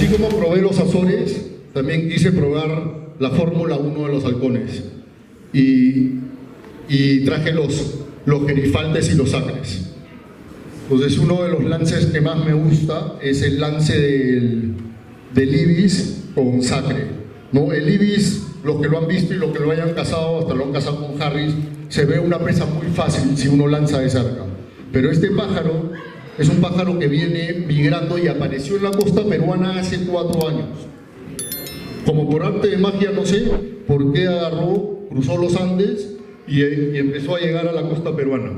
así como probé los Azores, también quise probar la Fórmula 1 de los halcones. Y traje los gerifaltes y los sacres. Entonces, uno de los lances que más me gusta es el lance del ibis con sacre, ¿no? El ibis, los que lo han visto y los que lo hayan cazado, hasta lo han cazado con Harris, se ve una presa muy fácil si uno lanza de cerca. Pero este pájaro es un pájaro que viene migrando y apareció en la costa peruana hace 4 años. Como por arte de magia, no sé por qué cruzó los Andes y empezó a llegar a la costa peruana.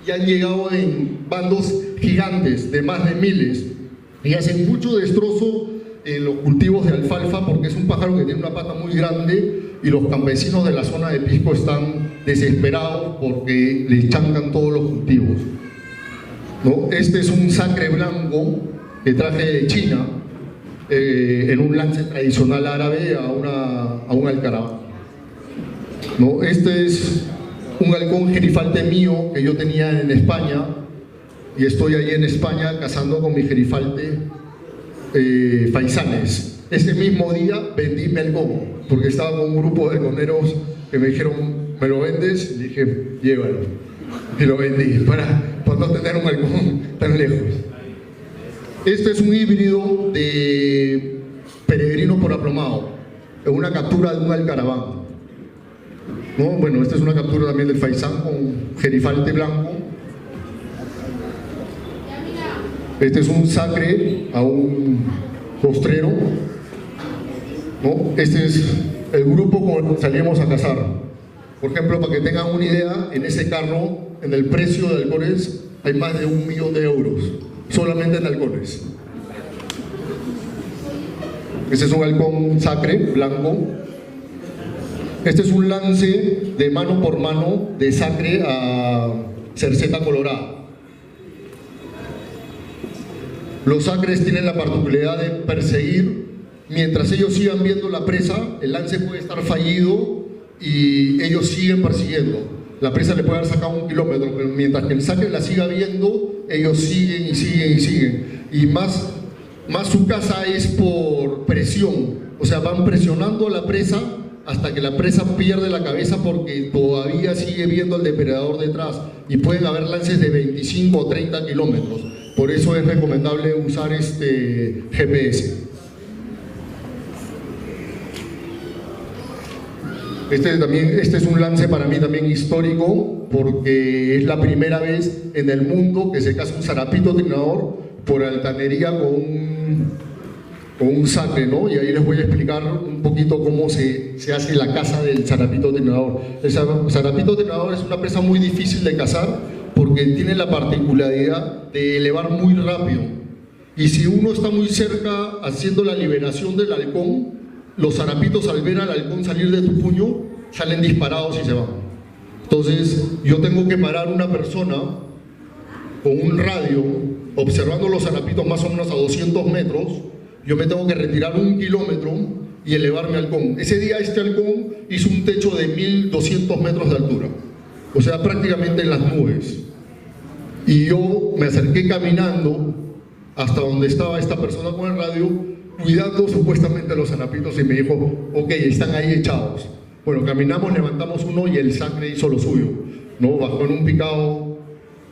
Y han llegado en bandos gigantes de más de miles y hacen mucho destrozo en los cultivos de alfalfa, porque es un pájaro que tiene una pata muy grande y los campesinos de la zona de Pisco están desesperados porque les chancan todos los cultivos, ¿no? Este es un sacre blanco que traje de China en un lance tradicional árabe a un alcaraván, ¿no? Este es un halcón gerifalte mío que yo tenía en España, y estoy ahí en España cazando con mi gerifalte faisanes. Ese mismo día vendí mi halcón, porque estaba con un grupo de halconeros que me dijeron, ¿me lo vendes? Y dije, llévalo. Y lo vendí para no tener un halcón tan lejos. Este es un híbrido de peregrino por aplomado, es una captura de un alcaraván, ¿no? Bueno, esta es una captura también del faisán con gerifalte blanco. Este es un sacre a un postrero, ¿no? Este es el grupo con el que salíamos a cazar. Por ejemplo, para que tengan una idea, en ese carro, en el precio de halcones, hay más de 1 millón de euros, solamente en halcones. Este es un halcón sacre blanco. Este es un lance de mano por mano de sacre a cerceta colorada. Los sacres tienen la particularidad de perseguir. Mientras ellos sigan viendo la presa, el lance puede estar fallido y ellos siguen persiguiendo. La presa le puede haber sacado 1 kilómetro, pero mientras que el sacre la siga viendo, ellos siguen y siguen y siguen. Y más su caza es por presión. O sea, van presionando a la presa hasta que la presa pierde la cabeza, porque todavía sigue viendo al depredador detrás, y pueden haber lances de 25 o 30 kilómetros. Por eso es recomendable usar este GPS. Este es un lance para mí también histórico, porque es la primera vez en el mundo que se caza un zarapito trinador por altanería con un sacre, ¿no? Y ahí les voy a explicar un poquito cómo se hace la caza del zarapito trinador. El zarapito trinador es una presa muy difícil de cazar porque tiene la particularidad de elevar muy rápido. Y si uno está muy cerca haciendo la liberación del halcón, los zarapitos, al ver al halcón salir de tu puño, salen disparados y se van. Entonces yo tengo que parar una persona con un radio observando los zarapitos más o menos a 200 metros. Yo me tengo que retirar 1 kilómetro y elevar mi halcón. Ese día este halcón hizo un techo de 1200 metros de altura, o sea, prácticamente en las nubes. Y yo me acerqué caminando hasta donde estaba esta persona con el radio, cuidando supuestamente los zarapitos, y me dijo, ok, están ahí echados. Bueno, caminamos, levantamos uno y el sacre hizo lo suyo, ¿no? Bajó en un picado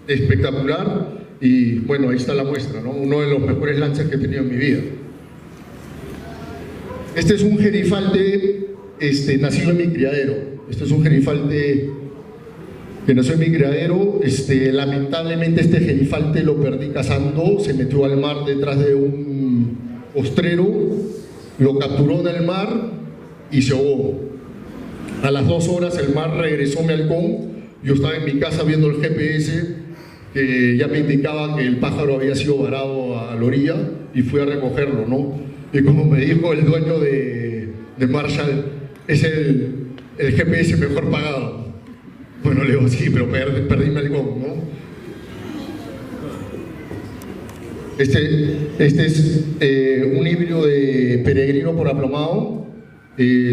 espectacular y bueno, ahí está la muestra, ¿no? Uno de los mejores lances que he tenido en mi vida. Este es un gerifalte nacido en mi criadero. Este es un gerifalte que nació en mi criadero. Lamentablemente este gerifalte lo perdí cazando, se metió al mar detrás de un postrero, lo capturó en el mar y se ahogó. A las 2 horas el mar regresó mi halcón. Yo estaba en mi casa viendo el GPS, que ya me indicaba que el pájaro había sido varado a la orilla, y fui a recogerlo, ¿no? Y como me dijo el dueño de Marshall, es el GPS mejor pagado. Bueno, le digo, sí, pero perdí mi halcón, ¿no? Este es un híbrido de peregrino por aplomado.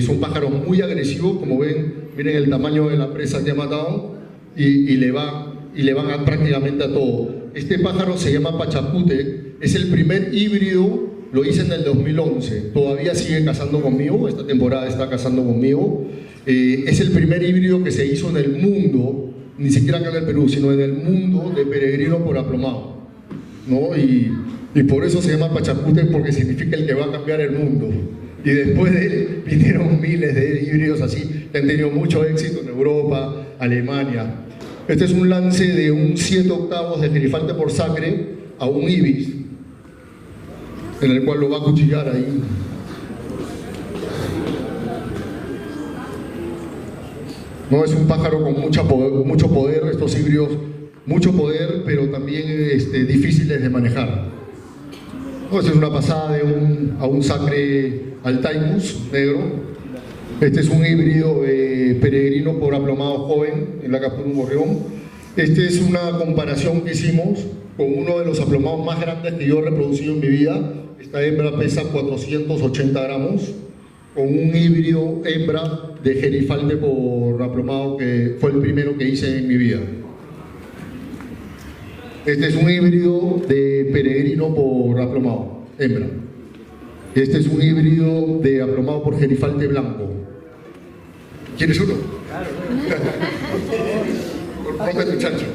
Son pájaros muy agresivos, como ven, miren el tamaño de la presa que ha matado, y le van prácticamente a todo. Este pájaro se llama Pachacute, es el primer híbrido lo hice en el 2011, todavía sigue cazando conmigo, esta temporada está cazando conmigo. Es el primer híbrido que se hizo en el mundo, ni siquiera acá en el Perú, sino en el mundo de peregrino por aplomado, ¿no? Y por eso se llama Pachacútec, porque significa el que va a cambiar el mundo. Y después de él vinieron miles de híbridos así, que han tenido mucho éxito en Europa, Alemania. Este es un lance de un 7/8 de gerifalte por sacre a un ibis, en el cual lo va a cuchillar ahí. No, es un pájaro con mucho poder, estos híbridos, mucho poder, pero también difíciles de manejar. No, esta es una pasada a un sacre Altaicus negro. Este es un híbrido peregrino por aplomado joven en la captura de un gorrión. Esta es una comparación que hicimos con uno de los aplomados más grandes que yo he reproducido en mi vida. Esta hembra pesa 480 gramos, con un híbrido hembra de gerifalte por aplomado que fue el primero que hice en mi vida. Este es un híbrido de peregrino por aplomado, hembra. Este es un híbrido de aplomado por gerifalte blanco. ¿Quieres uno? Claro. Rompe tu chancho.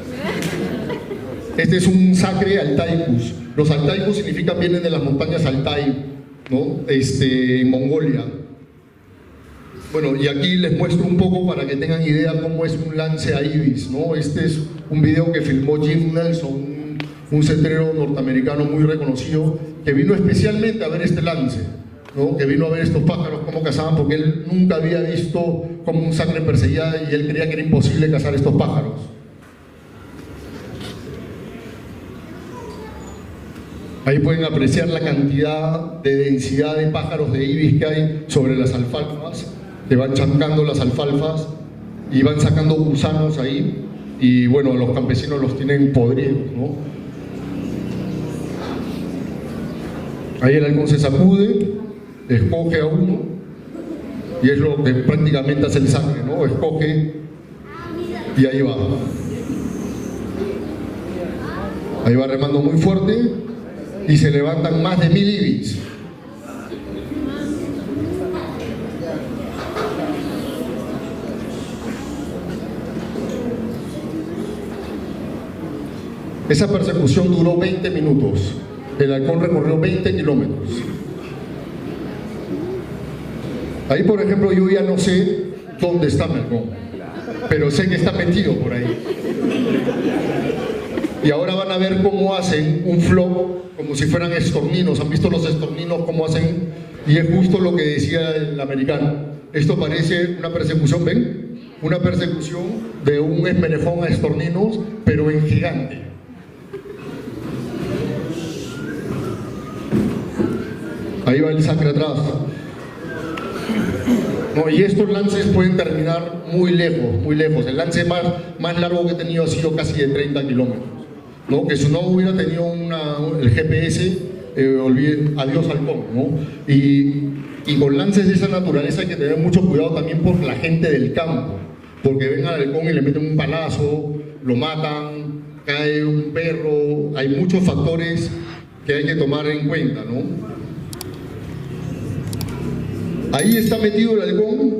Este es un sacre Altaicus. Los Altaicus significan vienen de las montañas Altai, ¿no? En Mongolia. Bueno, y aquí les muestro un poco para que tengan idea cómo es un lance a ibis, ¿no? Este es un video que filmó Jim Nelson, un centrero norteamericano muy reconocido, que vino especialmente a ver este lance, ¿no? Que vino a ver estos pájaros cómo cazaban, porque él nunca había visto cómo un sacre perseguía y él creía que era imposible cazar estos pájaros. Ahí pueden apreciar la cantidad de densidad de pájaros de ibis que hay sobre las alfalfas, que van chancando las alfalfas y van sacando gusanos ahí, y bueno, los campesinos los tienen podridos, ¿no? Ahí el halcón se sacude, escoge a uno, y es lo que prácticamente hace el sacre, ¿no? Escoge y ahí va. Ahí va remando muy fuerte y se levantan más de 1000 ibis. Esa persecución duró 20 minutos. El halcón recorrió 20 kilómetros. Ahí, por ejemplo, yo ya no sé dónde está mi halcón, pero sé que está metido por ahí. Y ahora van a ver cómo hacen un flock como si fueran estorninos. ¿Han visto los estorninos cómo hacen? Y es justo lo que decía el americano. Esto parece una persecución, ¿ven? Una persecución de un esmerejón a estorninos, pero en gigante. Ahí va el sacre atrás. No, y estos lances pueden terminar muy lejos, muy lejos. El lance más largo que he tenido ha sido casi de 30 kilómetros. ¿No? Que si no hubiera tenido el GPS, adiós halcón, ¿no? Y con lances de esa naturaleza hay que tener mucho cuidado también por la gente del campo, porque ven al halcón y le meten un palazo, lo matan, cae un perro. Hay muchos factores que hay que tomar en cuenta, ¿no? Ahí está metido el halcón.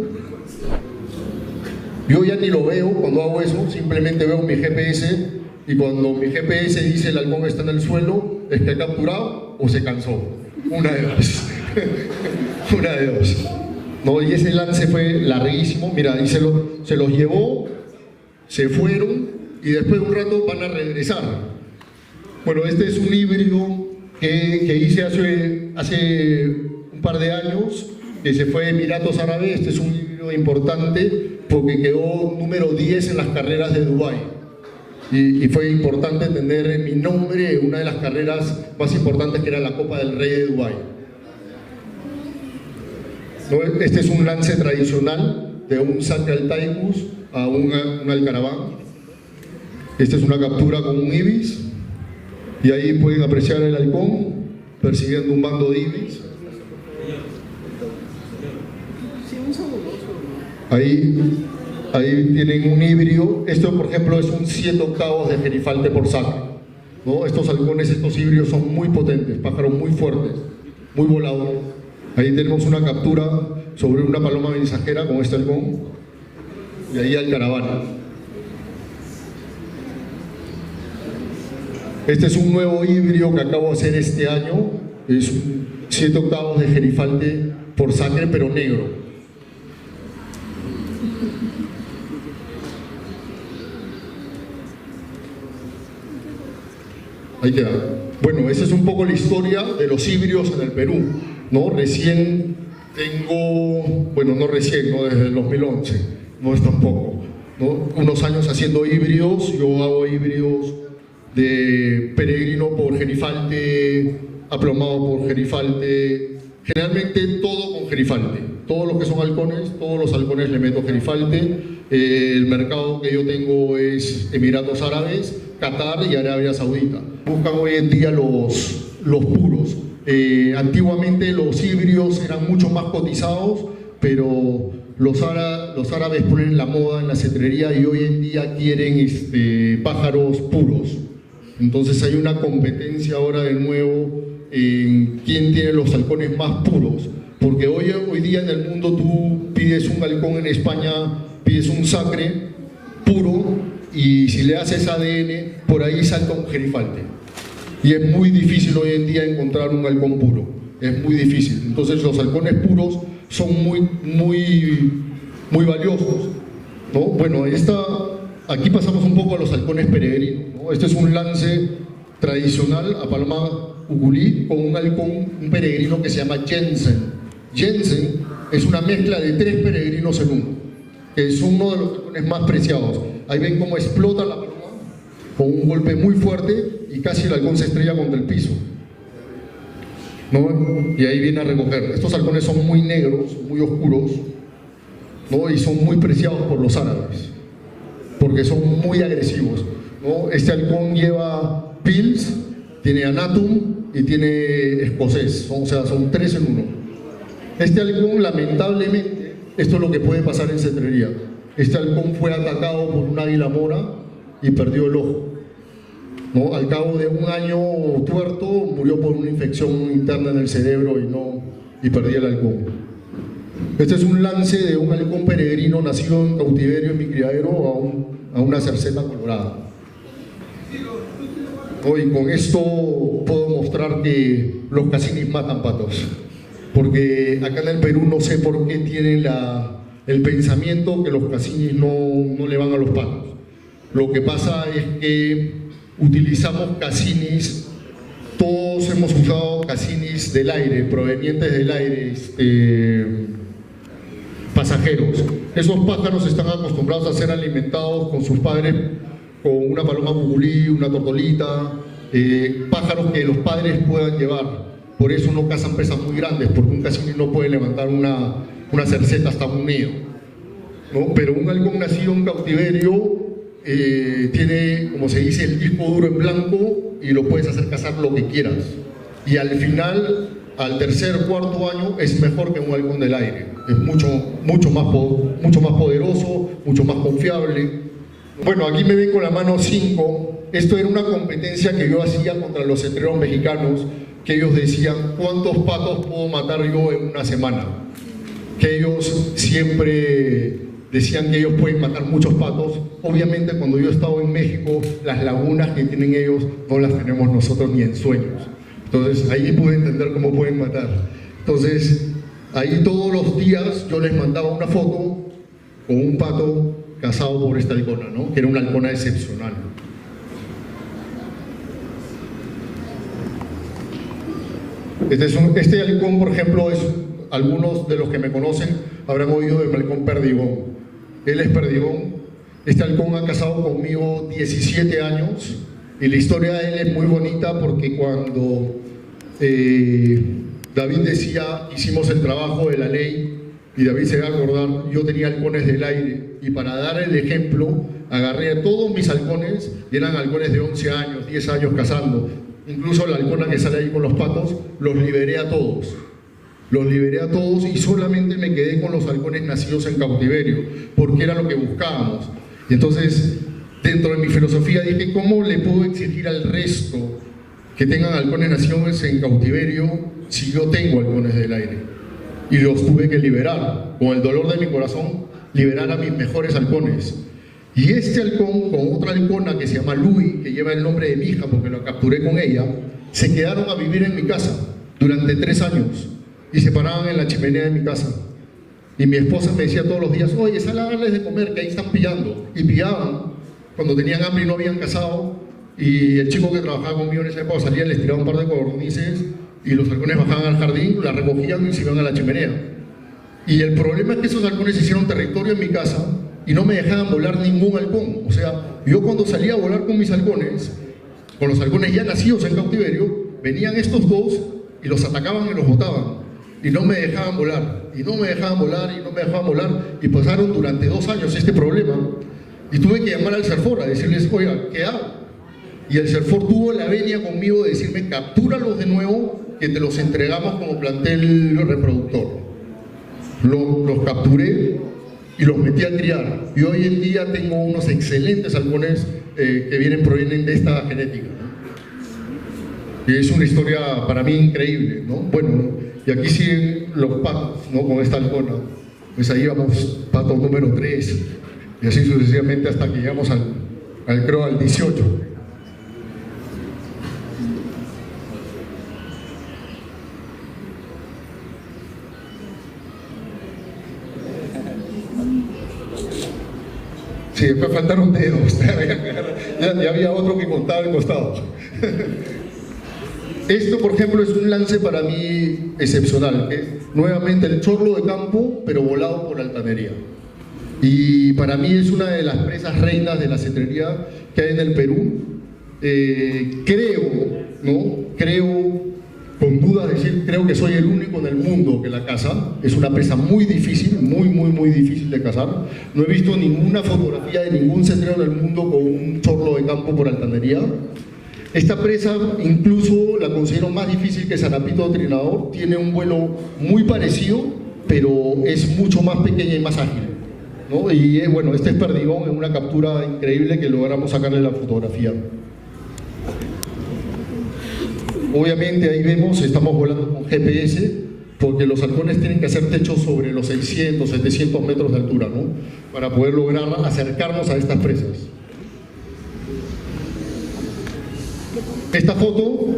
Yo ya ni lo veo cuando hago eso, simplemente veo mi GPS, y cuando mi GPS dice el halcón está en el suelo, es que ha capturado o se cansó. Una de dos. Una de dos. No, y ese lance fue larguísimo. Mira, ahí se los llevó, se fueron y después de un rato van a regresar. Bueno, este es un híbrido que hice hace un par de años, que se fue a Emiratos Árabes. Este es un híbrido importante porque quedó número 10 en las carreras de Dubái. Y fue importante tener mi nombre en una de las carreras más importantes, que era la Copa del Rey de Dubái. ¿No? Este es un lance tradicional de un sacre Altaicus a un alcaraván. Esta es una captura con un ibis, y ahí pueden apreciar el halcón persiguiendo un bando de ibis. Ahí tienen un híbrido. Esto, por ejemplo, es un 7/8 de gerifalte por sacre, ¿no? Estos halcones, estos híbridos son muy potentes, pájaros muy fuertes. muy volado. Ahí tenemos una captura sobre una paloma mensajera con este halcón, y ahí al caravana. Este es un nuevo híbrido que acabo de hacer este año, es 7 octavos de gerifalte por sangre, pero negro. Ahí queda. Bueno, esa es un poco la historia de los híbridos en el Perú, ¿no? Recién tengo, bueno, no recién, ¿no? Desde el 2011, no es tampoco, ¿no? Unos años haciendo híbridos. Yo hago híbridos de peregrino por gerifalte, aplomado por gerifalte, generalmente todo con gerifalte. Todos los que son halcones, todos los halcones le meto gerifalte. El mercado que yo tengo es Emiratos Árabes, Qatar y Arabia Saudita. Buscan hoy en día los puros. Antiguamente los híbridos eran mucho más cotizados, pero los árabes ponen la moda en la cetrería y hoy en día quieren pájaros puros. Entonces hay una competencia ahora de nuevo en quién tiene los halcones más puros, porque hoy día en el mundo tú pides un halcón en España, pides un sacre puro y si le haces ADN por ahí salta un gerifalte y es muy difícil hoy en día encontrar un halcón puro, es muy difícil. Entonces los halcones puros son muy valiosos, ¿no? Bueno, aquí pasamos un poco a los halcones peregrinos, ¿no? Este es un lance tradicional a paloma uculí con un halcón, un peregrino que se llama Jensen. Jensen es una mezcla de 3 peregrinos en uno, que es uno de los halcones más preciados. Ahí ven cómo explota la paloma con un golpe muy fuerte y casi el halcón se estrella contra el piso, ¿no? Y ahí viene a recoger. Estos halcones son muy negros, muy oscuros, ¿no? Y son muy preciados por los árabes porque son muy agresivos, ¿no? Este halcón lleva Pils, tiene Anatum y tiene escocés, o sea, son 3 en 1. Este halcón, lamentablemente, esto es lo que puede pasar en cetrería. Este halcón fue atacado por un águila mora y perdió el ojo, ¿no? Al cabo de un año tuerto murió por una infección interna en el cerebro y perdí el halcón. Este es un lance de un halcón peregrino nacido en cautiverio en mi criadero a una cerceta colorada. Y con esto puedo mostrar que los cacinis matan patos, porque acá en el Perú no sé por qué tienen el pensamiento que los cacinis no le van a los patos. Lo que pasa es que utilizamos cacinis, todos hemos usado cacinis del aire, provenientes del aire, pasajeros. Esos pájaros están acostumbrados a ser alimentados con sus padres, con una paloma buculí, una tortolita, pájaros que los padres puedan llevar. Por eso no cazan presas muy grandes, porque un cacini no puede levantar una cerceta hasta un nido, ¿no? Pero un halcón nacido en cautiverio tiene, como se dice, el disco duro en blanco y lo puedes hacer cazar lo que quieras. Y al final, al tercer, cuarto año, es mejor que un halcón del aire. Es mucho más poderoso, mucho más confiable. Bueno, aquí me ven con la mano 5. Esto era una competencia que yo hacía contra los cetreros mexicanos, que ellos decían, ¿cuántos patos puedo matar yo en una semana? Que ellos siempre decían que ellos pueden matar muchos patos. Obviamente cuando yo he estado en México, las lagunas que tienen ellos no las tenemos nosotros ni en sueños. Entonces ahí pude entender cómo pueden matar. Entonces ahí todos los días yo les mandaba una foto con un pato cazado por esta halcona, ¿no? Que era una halcona excepcional. Este halcón, por ejemplo, algunos de los que me conocen habrán oído del halcón perdigón. Él es perdigón. Este halcón ha cazado conmigo 17 años y la historia de él es muy bonita porque cuando David decía, hicimos el trabajo de la ley, y David se va a acordar, yo tenía halcones del aire y para dar el ejemplo agarré a todos mis halcones y eran halcones de 11 años, 10 años cazando. Incluso la halcona que sale ahí con los patos, los liberé a todos. Los liberé a todos y solamente me quedé con los halcones nacidos en cautiverio, porque era lo que buscábamos. Y entonces, dentro de mi filosofía dije, ¿cómo le puedo exigir al resto que tengan halcones nacidos en cautiverio si yo tengo halcones del aire. Y los tuve que liberar, con el dolor de mi corazón, liberar a mis mejores halcones. Y este halcón, con otra halcona que se llama Louis, que lleva el nombre de mi hija porque lo capturé con ella, se quedaron a vivir en mi casa durante 3 años y se paraban en la chimenea de mi casa. Y mi esposa me decía todos los días, oye, sal a darles de comer, que ahí están pillando. Y pillaban cuando tenían hambre y no habían cazado. Y el chico que trabajaba conmigo en esa época salía, les tiraba un par de codornices y los halcones bajaban al jardín, la recogían y se iban a la chimenea. Y el problema es que esos halcones hicieron territorio en mi casa y no me dejaban volar ningún halcón. O sea, yo cuando salía a volar con mis halcones, con los halcones ya nacidos en cautiverio, venían estos dos y los atacaban y los botaban. Y no me dejaban volar, y no me dejaban volar, y no me dejaban volar. Y pasaron durante 2 años este problema. Y tuve que llamar al CERFOR a decirles, oiga, ¿qué hago? Y el CERFOR tuvo la venia conmigo de decirme, captúralos de nuevo, que te los entregamos como plantel reproductor. Los capturé y los metí a criar. Y hoy en día tengo unos excelentes halcones que provienen de esta genética, ¿no? Y es una historia para mí increíble, ¿no? Bueno, y aquí siguen los patos, ¿no? Con esta halcona. Pues ahí vamos, pato número 3, y así sucesivamente hasta que llegamos creo al 18. Sí, después faltaron dedos, ya había otro que contaba al costado. Esto, por ejemplo, es un lance para mí excepcional, nuevamente el chorlo de campo, pero volado por altanería. Y para mí es una de las presas reinas de la cetrería que hay en el Perú. Creo, con dudas decir, creo que soy el único en el mundo que la caza. Es una presa muy difícil, muy difícil de cazar. No he visto ninguna fotografía de ningún cetrero en el mundo con un chorlo de campo por altanería. Esta presa incluso la considero más difícil que Zarapito Trinador. Tiene un vuelo muy parecido, pero es mucho más pequeña y más ágil, ¿no? Y bueno, este es Perdigón en una captura increíble que logramos sacarle la fotografía. Obviamente ahí vemos, estamos volando con GPS, porque los halcones tienen que hacer techos sobre los 600, 700 metros de altura, ¿no? Para poder lograr acercarnos a estas presas. Esta foto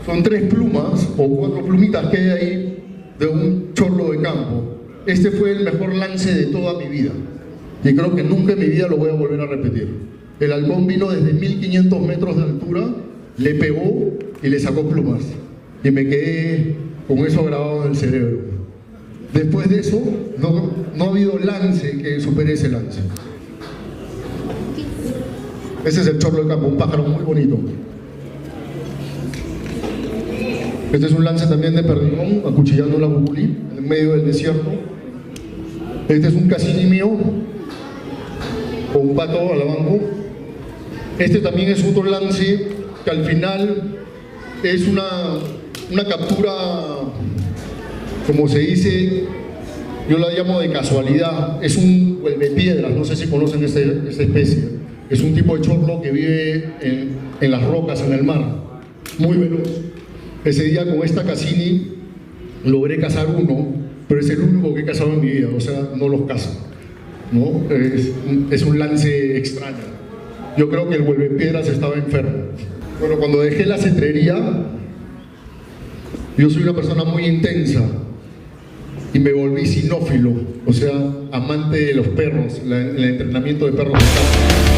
son 3 plumas o 4 plumitas que hay ahí de un chorlo de campo. Este fue el mejor lance de toda mi vida y creo que nunca en mi vida lo voy a volver a repetir. El halcón vino desde 1500 metros de altura, le pegó y le sacó plumas y me quedé con eso grabado en el cerebro. Después de eso no ha habido lance que supere ese lance. Ese es el chorlo de campo, un pájaro muy bonito. Este es un lance también de Perdigón, acuchillando la buculí en medio del desierto. Este es un Cassini mío, con un pato alabanco. Este también es otro lance que al final es una captura, como se dice, yo la llamo de casualidad. Es un vuelvepiedras, no sé si conocen esta especie. Es un tipo de chorlo que vive en las rocas, en el mar, muy veloz. Ese día con esta Cassini logré cazar uno, pero es el único que he cazado en mi vida, o sea, no los cazo, ¿no? Es un lance extraño. Yo creo que el vuelvepiedras estaba enfermo. Bueno, cuando dejé la cetrería, yo soy una persona muy intensa y me volví cinófilo, o sea, amante de los perros, el entrenamiento de perros de caza.